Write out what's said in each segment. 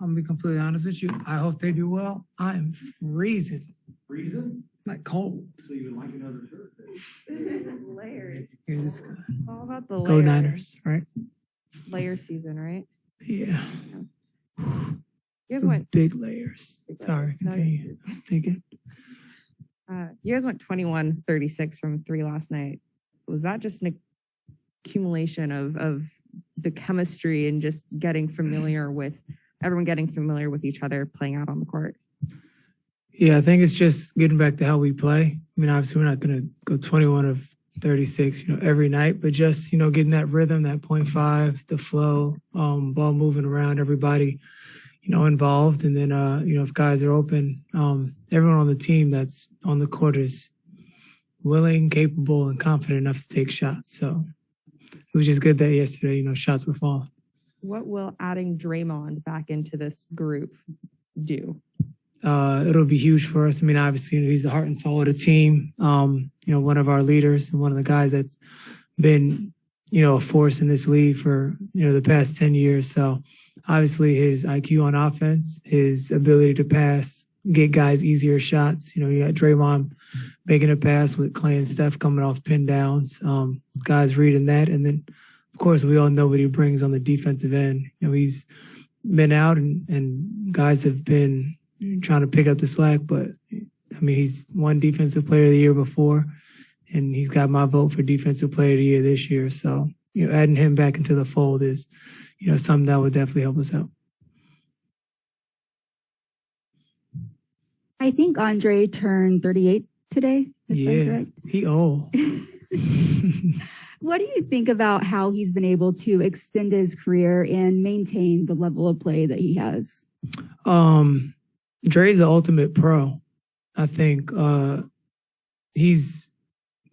I'm gonna be completely honest with you. I hope they do well. I am freezing. Freezing? Like cold. So you would like another shirt? Layers. Hear this guy. All about the layers. Go Niners, right? Layer season, right? Yeah. You guys went Big layers. Sorry, continue. I was thinking. you guys went 21-36 from 3 last night. Was that just an accumulation of the chemistry and just getting familiar with everyone getting familiar with each other playing out on the court? Yeah, I think it's just getting back to how we play. I mean, obviously we're not going to go 21 of 36, every night, but just, getting that rhythm, that 0.5, the flow, ball moving around, everybody, involved. And then, if guys are open, everyone on the team that's on the court is willing, capable, and confident enough to take shots. So it was just good that yesterday, shots were falling. What will adding Draymond back into this group do? It'll be huge for us. I mean, obviously, he's the heart and soul of the team. One of our leaders and one of the guys that's been, a force in this league for, the past 10 years. So obviously his IQ on offense, his ability to pass, get guys easier shots. You got Draymond making a pass with Clay and Steph coming off pin downs. Guys reading that. And then, of course, we all know what he brings on the defensive end. He's been out and guys have been trying to pick up the slack, but I mean, he's won Defensive Player of the Year before, and he's got my vote for Defensive Player of the Year this year. So, adding him back into the fold is, something that would definitely help us out. I think Andre turned 38 today. Yeah, he old. What do you think about how he's been able to extend his career and maintain the level of play that he has? Dre's the ultimate pro. I think he's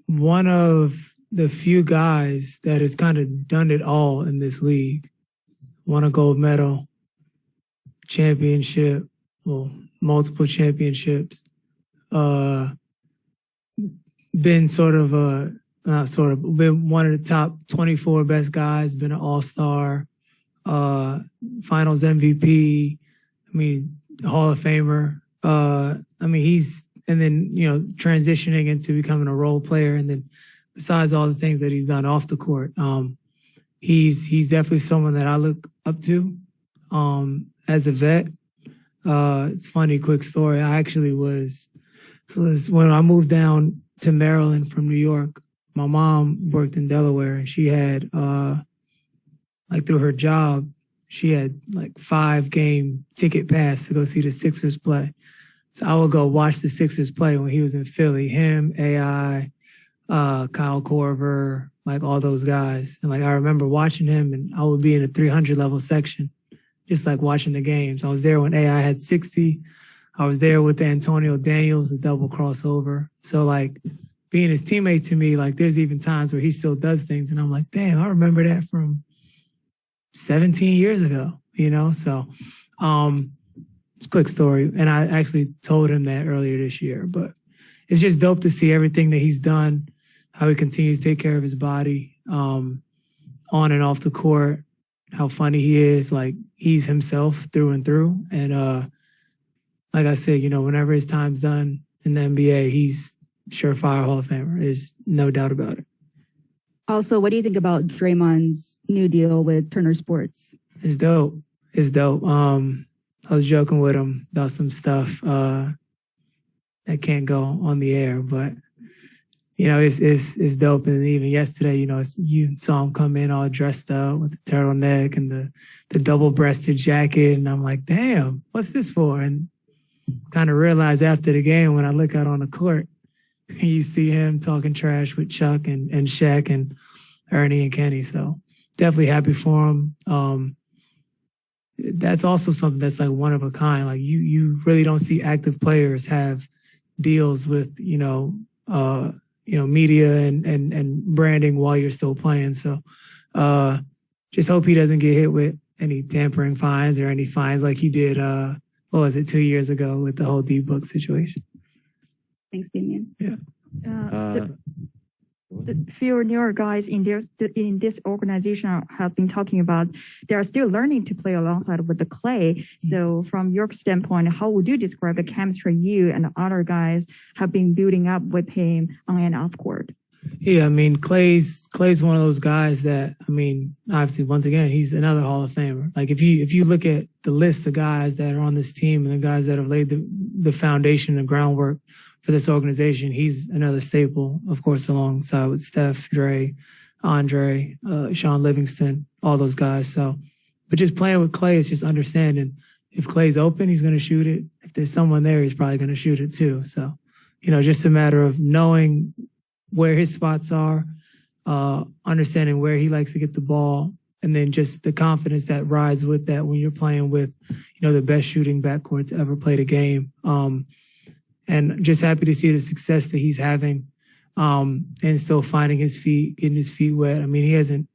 one of the few guys that has kind of done it all in this league. Won a gold medal, championship, multiple championships. Been been one of the top 24 best guys, been an all-star, finals MVP. I mean, Hall of Famer. He's transitioning into becoming a role player. And then besides all the things that he's done off the court, he's definitely someone that I look up to, as a vet. It's funny, quick story. I actually was when I moved down to Maryland from New York, my mom worked in Delaware and she had, through her job, she had 5-game ticket pass to go see the Sixers play. So I would go watch the Sixers play when he was in Philly. Him, AI, Kyle Korver, all those guys. And I remember watching him and I would be in the 300 level section, just watching the games. I was there when AI had 60. I was there with the Antonio Daniels, the double crossover. So being his teammate to me, there's even times where he still does things and I'm like, damn, I remember that from 17 years ago, So it's a quick story. And I actually told him that earlier this year. But it's just dope to see everything that he's done, how he continues to take care of his body, on and off the court, how funny he is. He's himself through and through. And like I said, whenever his time's done in the NBA, he's surefire Hall of Famer. There's no doubt about it. Also, what do you think about Draymond's new deal with Turner Sports? It's dope. I was joking with him about some stuff that can't go on the air, but it's dope. And even yesterday, you saw him come in all dressed up with the turtleneck and the double-breasted jacket, and I'm like, damn, what's this for? And kind of realized after the game when I look out on the court, you see him talking trash with Chuck and Shaq and Ernie and Kenny. So definitely happy for him. That's also something that's one of a kind. You really don't see active players have deals with, media and branding while you're still playing. So just hope he doesn't get hit with any tampering fines or any fines like he did, 2 years ago with the whole D-Book situation. Thanks, Damion. Yeah. the few newer guys in this organization have been talking about they are still learning to play alongside with the Clay. So from your standpoint, how would you describe the chemistry you and the other guys have been building up with him on and off court? Yeah, I mean, Clay's one of those guys that, I mean, obviously, once again, he's another Hall of Famer. Like, if you look at the list of guys that are on this team and the guys that have laid the foundation and groundwork for this organization, he's another staple, of course, alongside with Steph, Dre, Andre, Sean Livingston, all those guys. So, but just playing with Clay is just understanding if Clay's open, he's going to shoot it. If there's someone there, he's probably going to shoot it too. So, just a matter of knowing where his spots are, understanding where he likes to get the ball, and then just the confidence that rides with that when you're playing with, the best shooting backcourt to ever play the game. And just happy to see the success that he's having, and still finding his feet, getting his feet wet. I mean, it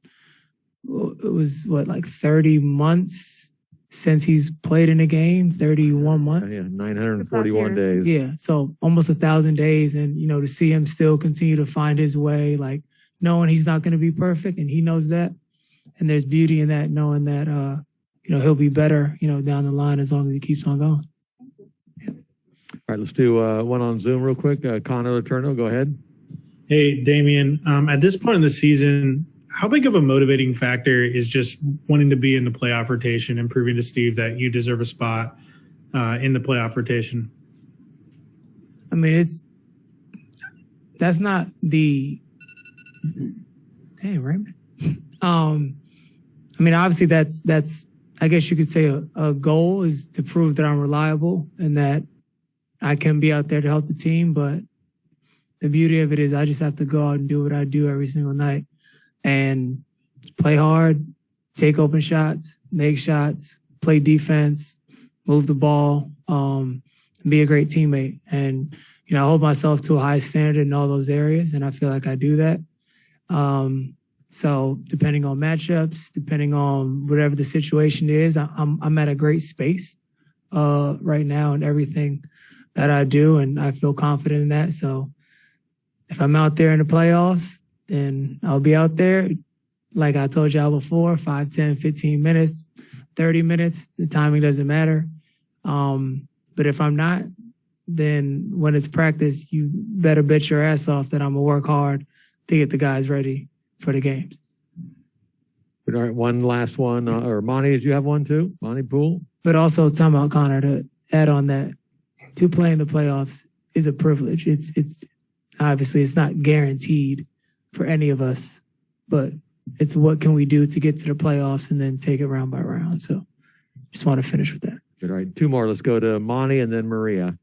was like 30 months since he's played in a game, 31 months. Yeah, 941 days. Yeah, so almost 1,000 days. And, to see him still continue to find his way, like knowing he's not going to be perfect and he knows that. And there's beauty in that, knowing that, he'll be better, down the line as long as he keeps on going. Yeah. All right, let's do one on Zoom real quick. Connor Letourneau, go ahead. Hey, Damion. At this point in the season, how big of a motivating factor is just wanting to be in the playoff rotation and proving to Steve that you deserve a spot in the playoff rotation? I mean, that's not the, hey, Raymond. I mean, obviously that's, I guess you could say a goal is to prove that I'm reliable and that I can be out there to help the team. But the beauty of it is I just have to go out and do what I do every single night and play hard, take open shots, make shots, play defense, move the ball, be a great teammate. And, I hold myself to a high standard in all those areas, and I feel like I do that. So depending on matchups, depending on whatever the situation is, I'm at a great space right now in everything that I do, and I feel confident in that. So if I'm out there in the playoffs, then I'll be out there. Like I told y'all before, 5, 10, 15 minutes, 30 minutes, the timing doesn't matter. But if I'm not, then when it's practice, you better bet your ass off that I'm going to work hard to get the guys ready for the games. All right, one last one. Or Monty, did you have one too? Monty Poole? But also, time out, Connor, to add on that, to play in the playoffs is a privilege. It's obviously it's not guaranteed for any of us, but it's what can we do to get to the playoffs and then take it round by round. So just want to finish with that. All right, two more. Let's go to Monty and then Maria.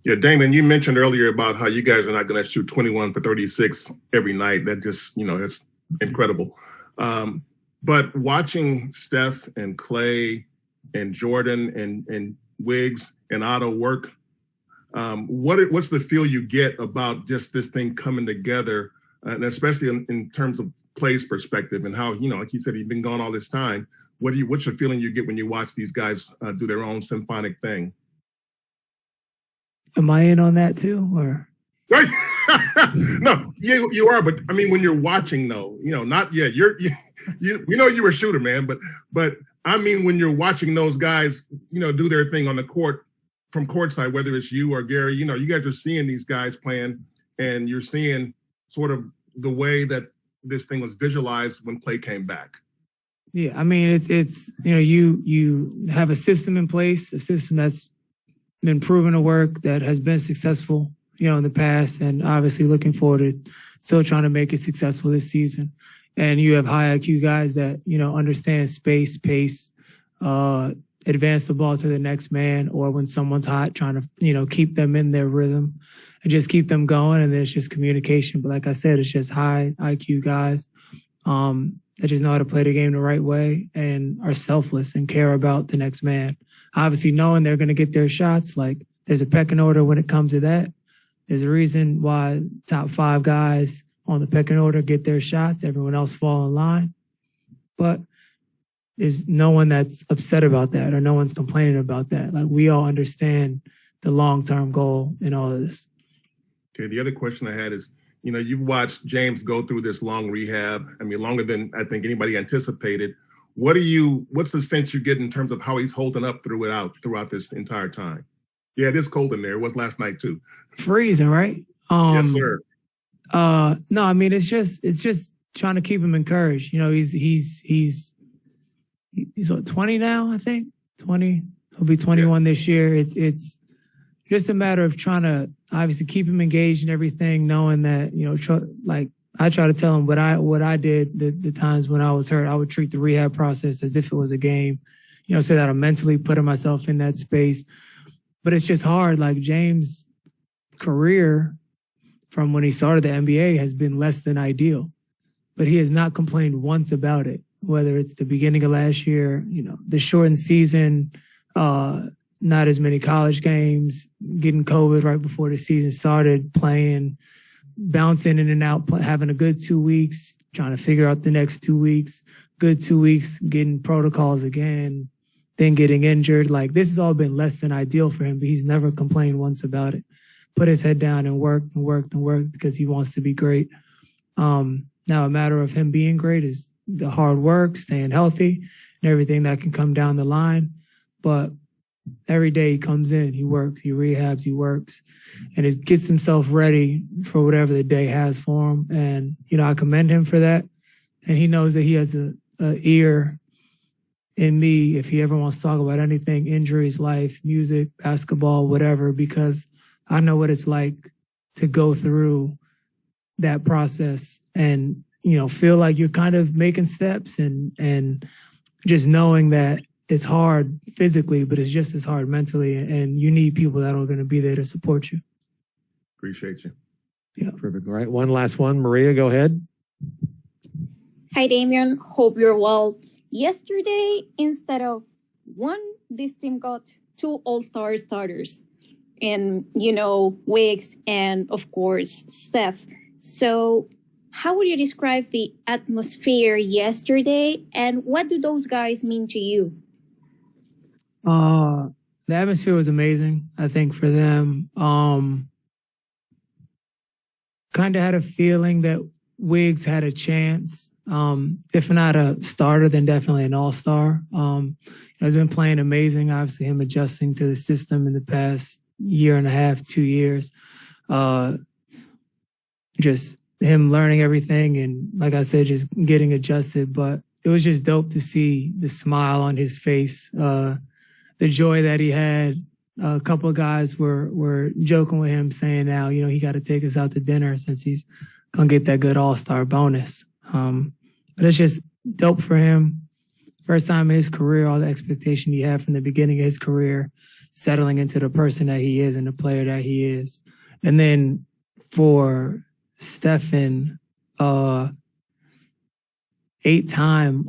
Yeah, Damon, you mentioned earlier about how you guys are not going to shoot 21 for 36 every night. That just, it's incredible. But watching Steph and Clay and Jordan and Wiggs and Otto work, what's the feel you get about just this thing coming together, and especially in terms of Clay's perspective and how, like you said, he's been gone all this time. What's the feeling you get when you watch these guys do their own symphonic thing? Am I in on that too, or? No, you are, but I mean, when you're watching though, not yet. We know you're a shooter, man, but I mean, when you're watching those guys, do their thing on the court from courtside, whether it's you or Gary, you guys are seeing these guys playing, and you're seeing sort of the way that this thing was visualized when Clay came back. Yeah, I mean, it's you have a system in place, a system that's been proven to work, that has been successful, in the past, and obviously looking forward to still trying to make it successful this season. And you have high IQ guys that, understand space, pace, advance the ball to the next man, or when someone's hot, trying to, keep them in their rhythm and just keep them going. And then it's just communication. But like I said, it's just high IQ guys that just know how to play the game the right way and are selfless and care about the next man. Obviously, knowing they're going to get their shots, like there's a pecking order when it comes to that. There's a reason why top 5 guys on the pecking order get their shots. Everyone else fall in line. But there's no one that's upset about that, or no one's complaining about that. Like, we all understand the long-term goal in all of this. Okay, the other question I had is, You know, you've watched James go through this long rehab. I mean, longer than I think anybody anticipated. What's the sense you get in terms of how he's holding up throughout this entire time? Yeah, it is cold in there. It was last night too. Freezing, right? Yes, sir. No, I mean it's just trying to keep him encouraged. You know, he's what, 20 now, I think. 20. He'll be 21 this year. It's just a matter of trying to obviously keep him engaged in everything, knowing that, you know, like I try to tell him what I did the times when I was hurt. I would treat the rehab process as if it was a game, you know, so that I'm mentally putting myself in that space. But it's just hard. Like James' career from when he started the NBA has been less than ideal, but he has not complained once about it, whether it's the beginning of last year, you know, the shortened season, not as many college games, getting COVID right before the season started, playing, bouncing in and out, having a good 2 weeks, trying to figure out the next 2 weeks, good 2 weeks, getting protocols again, then getting injured. Like this has all been less than ideal for him, but he's never complained once about it. Put his head down and worked because he wants to be great. Now a matter of him being great is the hard work, staying healthy, and everything that can come down the line. But every day he comes in, he works, he rehabs, he works, and it gets himself ready for whatever the day has for him. And, you know, I commend him for that. And he knows that he has a ear in me if he ever wants to talk about anything, injuries, life, music, basketball, whatever, because I know what it's like to go through that process and, you know, feel like you're kind of making steps and just knowing that it's hard physically, but it's just as hard mentally. And you need people that are going to be there to support you. Appreciate you. Yeah. Perfect. All right. One last one. Maria, go ahead. Hi, Damion. Hope you're well. Yesterday, instead of one, this team got two all-star starters. And, you know, Wiggs and, of course, Steph. So how would you describe the atmosphere yesterday? And what do those guys mean to you? The atmosphere was amazing, I think, for them. Kind of had a feeling that Wiggs had a chance. If not a starter, then definitely an all-star. He's been playing amazing. Obviously, him adjusting to the system in the past year and a half, 2 years. Just him learning everything and, like I said, just getting adjusted. But it was just dope to see the smile on his face, the joy that he had. A couple of guys were joking with him, saying now, you know, he got to take us out to dinner since he's going to get that good all-star bonus. But it's just dope for him. First time in his career, all the expectation he had from the beginning of his career, settling into the person that he is and the player that he is. And then for Stephen, 8-time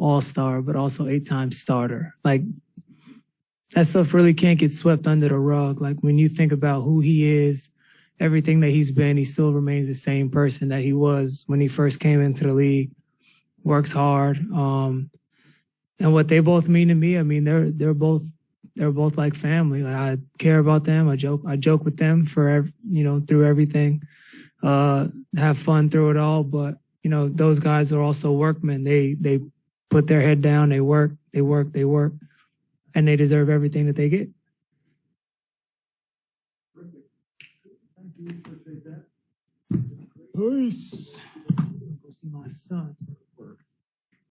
all-star, but also 8-time starter. Like, that stuff really can't get swept under the rug. Like, when you think about who he is, everything that he's been, he still remains the same person that he was when he first came into the league. Works hard. And what they both mean to me, I mean, they're both like family. Like, I care about them. I joke with them for, you know, through everything. Have fun through it all. But, you know, those guys are also workmen. They put their head down. They work. And they deserve everything that they get. Thank you. Appreciate that. Peace. Go see my son.